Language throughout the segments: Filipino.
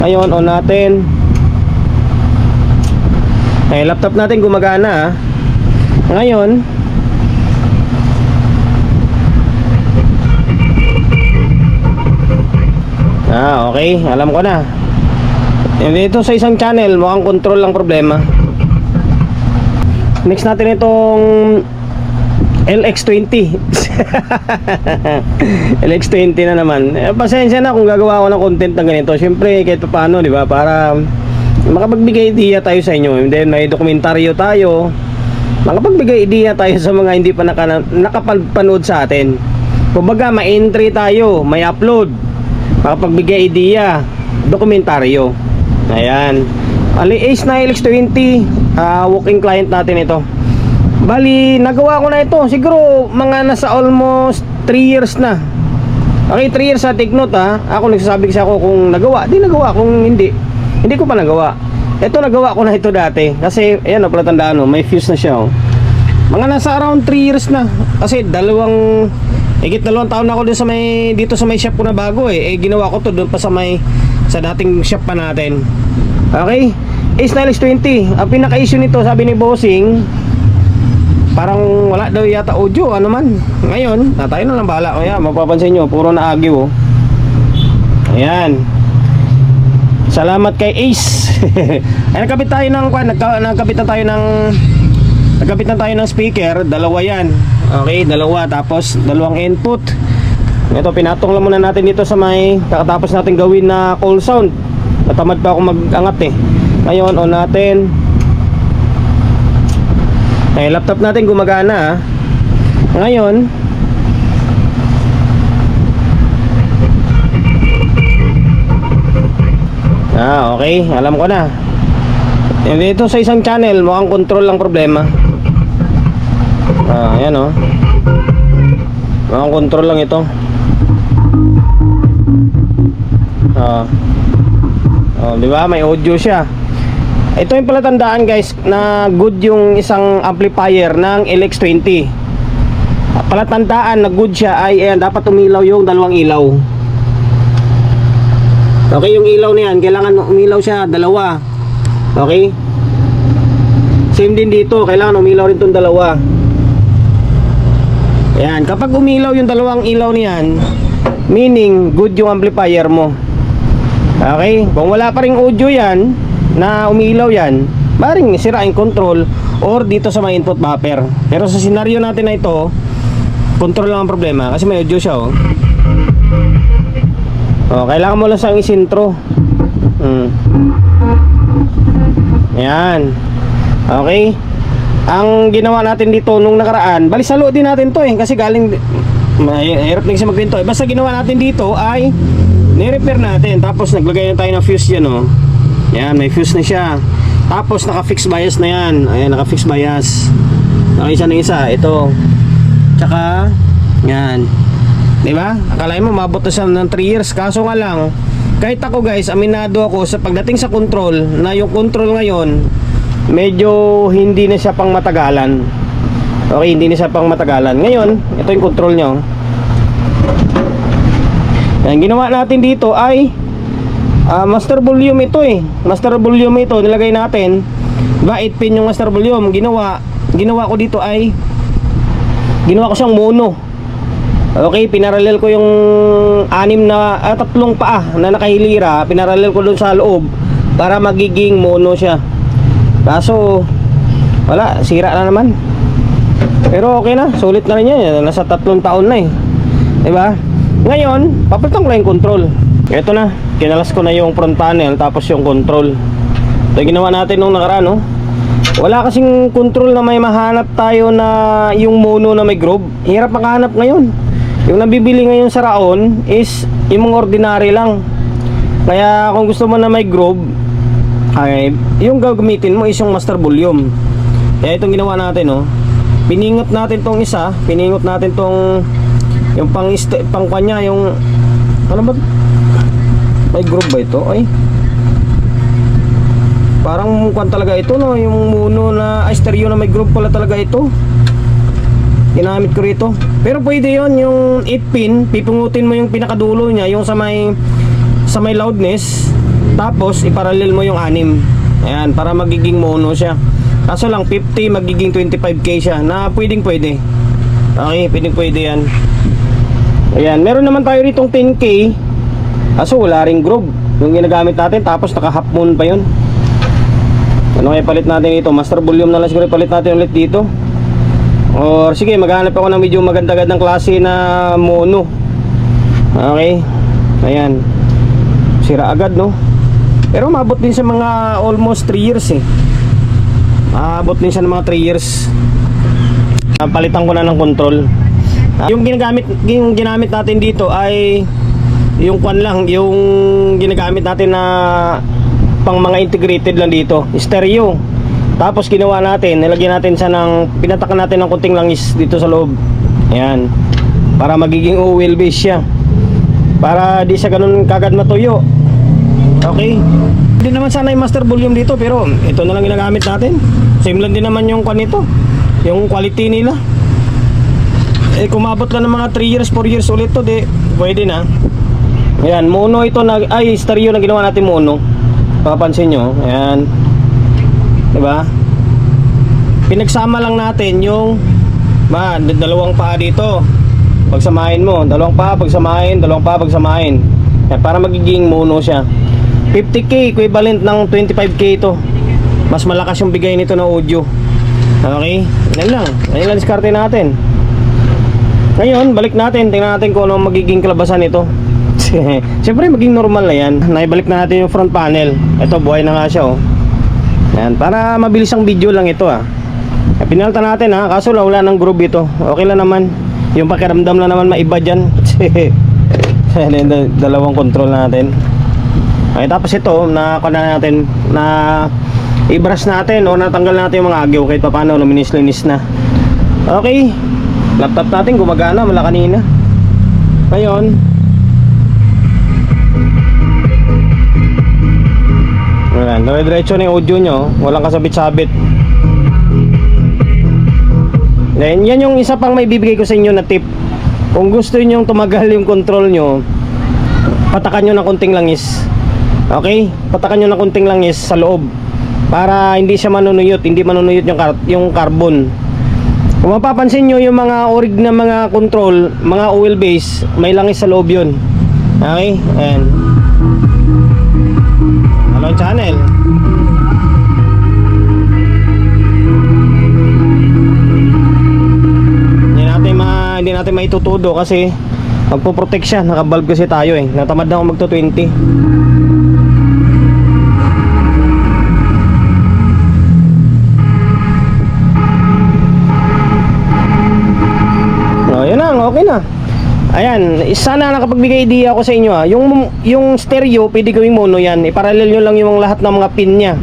Ngayon, on natin. Ay, laptop natin gumagana. Ngayon, okay, alam ko na. Dito sa isang channel, mukhang control lang problema. Next natin itong LX20. LX20 na naman. Pasensya na kung gagawa ako ng content ng ganito. Siyempre, kahit paano, di ba? Para makapagbigay idea tayo sa inyo. And then may dokumentaryo tayo. Makapagbigay idea tayo sa mga hindi pa nakapanood sa atin. Kumbaga, may entry tayo, may upload, makapagbigay idea, dokumentaryo. Ayan. Ace na LX20, walking client natin ito. Bali, nagawa ko na ito. Siguro, mga nasa almost 3 years na. Okay, 3 years sa take note ha. Ako nagsasabi kasi ako kung nagawa. Di nagawa, kung hindi ko pa nagawa. Ito nagawa ko na ito dati. Kasi, ayan o, palatandaan o, may fuse na siya o. Mga nasa around 3 years na. Kasi higit 2 taon na ako dito sa may shop ko na bago eh. Ginawa ko to doon pa sa dating shop pa natin. Okay? Ace na LX20. Ang pinaka-issue nito, sabi ni Bossing, parang wala daw yata audio, ano man. Ngayon, tayo na lang bahala. Kaya mapapansin nyo, puro na agyo. Ayan. Salamat kay Ace. Ay, nagkabit na tayo ng speaker. Dalawa yan. Okay, dalawa. Tapos, dalawang input. Ito, pinatong lang muna natin dito sa may kakatapos natin gawin na call sound. Natamad pa ako mag-angat eh. Ngayon, on natin. Ay, laptop natin gumagana. Ngayon, okay, alam ko na. Dito sa isang channel, mukhang control lang problema. Ayan o. Mukhang control lang ito. Di ba? May audio siya. Ito yung palatandaan guys na good yung isang amplifier ng LX20. Palatandaan na good siya ay dapat umilaw yung dalawang ilaw. Okay, yung ilaw na yan, kailangan umilaw siya dalawa. Okay? Same din dito, kailangan umilaw rin itong dalawa. Ayan, kapag umilaw yung dalawang ilaw niyan, meaning good yung amplifier mo. Okay? Kung wala pa ring audio yan, na umilaw yan, maring sira yung control or dito sa may input buffer. Pero sa senaryo natin na ito, control lang ang problema kasi may audio siya oh. Kailangan mo lang siyang isintro. Ayan. Okay. Ang ginawa natin dito nung nakaraan, bali salo din natin to eh kasi galing mahirap din kasi magpinto eh. Basta ginawa natin dito ay ni-repair natin. Tapos naglagay na tayo ng fuse yan oh. Yan, may fuse na siya. Tapos naka-fix bias na yan. Ayan, naka-fix bias. Isa na isa, ito. Tsaka yan. Diba? Akalain mo mabot na siya ng 3 years. Kaso nga lang, kahit ako guys, aminado ako sa pagdating sa control, na yung control ngayon medyo hindi na siya pang matagalan. Okay, hindi na siya pang matagalan. Ngayon, ito yung control nyo. Yan, ginawa natin dito ay master volume ito eh. Master volume ito, nilagay natin. Diba, 8 pin yung master volume. Ginawa ko dito ay ginawa ko siyang mono. Okay, pinarallel ko yung 3 paa na nakahilira. Pinarallel ko dun sa loob para magiging mono siya. Kaso wala, sira na naman. Pero okay na, sulit na rin yan. Nasa 3 taon na eh. Diba? Ngayon, papalitan ko lang yung control. Ito na, kinalas ko na yung front panel tapos yung control. Ito yung ginawa natin nung nakaraan no? Wala kasing control na may mahanap tayo na yung mono na may groove. Hirap makahanap ngayon. Yung nabibili ngayon sa Raon is yung mga ordinary lang. Kaya kung gusto mo na may groove, ay yung gagamitin mo is yung master volume. Kaya itong ginawa natin no? Piningot natin tong isa, piningot natin tong yung pang kanya, yung ano ba? May groove ba ito? Ay, parang kwan talaga ito no? Yung mono na stereo na may groove pala talaga ito. Ginamit ko rito. Pero pwede yon yung 8 pin, pipungutin mo yung pinakadulo niya, yung sa may loudness. Tapos iparallel mo yung 6. Ayan, para magiging mono siya. Kaso lang 50 magiging 25k siya na pwede. Okay, pwede yan. Ayan, meron naman tayo ritong 10k. Kaso wala ring groove yung ginagamit natin, tapos naka half moon pa yun. Ano kaya palit natin ito? Master volume na lang siguro palit natin ulit dito. Or sige, maghanap ako ng medyo maganda-gandang klase na mono. Okay. Ayan. Sira agad, no? Pero mabot din sa mga almost 3 years eh. Mabot din siya ng mga 3 years. Palitan ko na ng control. Yung ginamit natin dito ay yung kwan lang, yung ginagamit natin na pang mga integrated lang dito, stereo. Tapos ginawa natin, nilagyan natin siya ng, pinatakan natin ng kunting langis dito sa loob. Ayan, para magiging oil base siya, para di siya ganun kagad matuyo. Okay, hindi naman sana yung master volume dito, pero ito na lang ginagamit natin. Same lang din naman yung kwan nito, yung quality nila. Eh kumabot lang ng mga 3 years, 4 years ulit to, di pwede na. Ayan, mono ito na, ay stereo na ginawa natin mono. Papansin nyo, ayan, diba? Pinagsama lang natin yung dalawang paa dito. Pagsamahin mo, dalawang paa, pagsamahin, dalawang paa, pagsamahin. Ayan, para magiging mono siya. 50k equivalent ng 25k ito. Mas malakas yung bigay nito na audio. Okay, yan lang diskarte natin. Ngayon, balik natin, tingnan natin kung ano magiging kalabasan nito. Siyempre maging normal na yan. Naibalik na natin yung front panel. Ito, buhay na nga siya, oh. Yan, para mabilis ang video lang ito, ah. Pinalta natin, ha, kaso wala ng groove ito. Okay lang naman. Yung pakiramdam lang naman maiba dyan. Dalawang control natin. Okay, tapos ito, natin na i-brush natin o natanggal natin yung mga agyo kahit pa paano, luminis-linis na. Okay, laptop natin gumagana mula kanina. Ngayon, ayan, dire-diretso na yung audio nyo, walang kasabit-sabit. Then, yan yung isa pang may bibigay ko sa inyo na tip. Kung gusto nyo tumagal yung control nyo, patakan nyo ng konting langis. Okay? Patakan nyo ng konting langis sa loob para hindi siya manunuyot, hindi manunuyot yung carbon. Kung mapapansin nyo yung mga orig na mga control, mga oil base, may langis sa loob yun. Okay? Ayan. Hello channel. Hindi natin maitutudo kasi magpo-protect siya, naka-valve kasi tayo eh. Natamad na ako magto 20. Oh, yun na, okay na. Ayan, sana nakapagbigay idea ako sa inyo ha. Yung stereo, pwede gawing mono yan. Iparallel nyo lang yung lahat ng mga pin nya.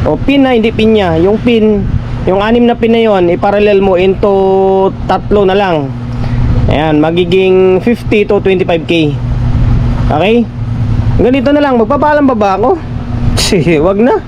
O pin na, hindi pin nya. Yung pin, yung 6 na pin na yun, iparallel mo into 3 na lang. Ayan, magiging 50 to 25k. Okay? Ganito na lang, magpapaalam ba ako? Sige, wag na.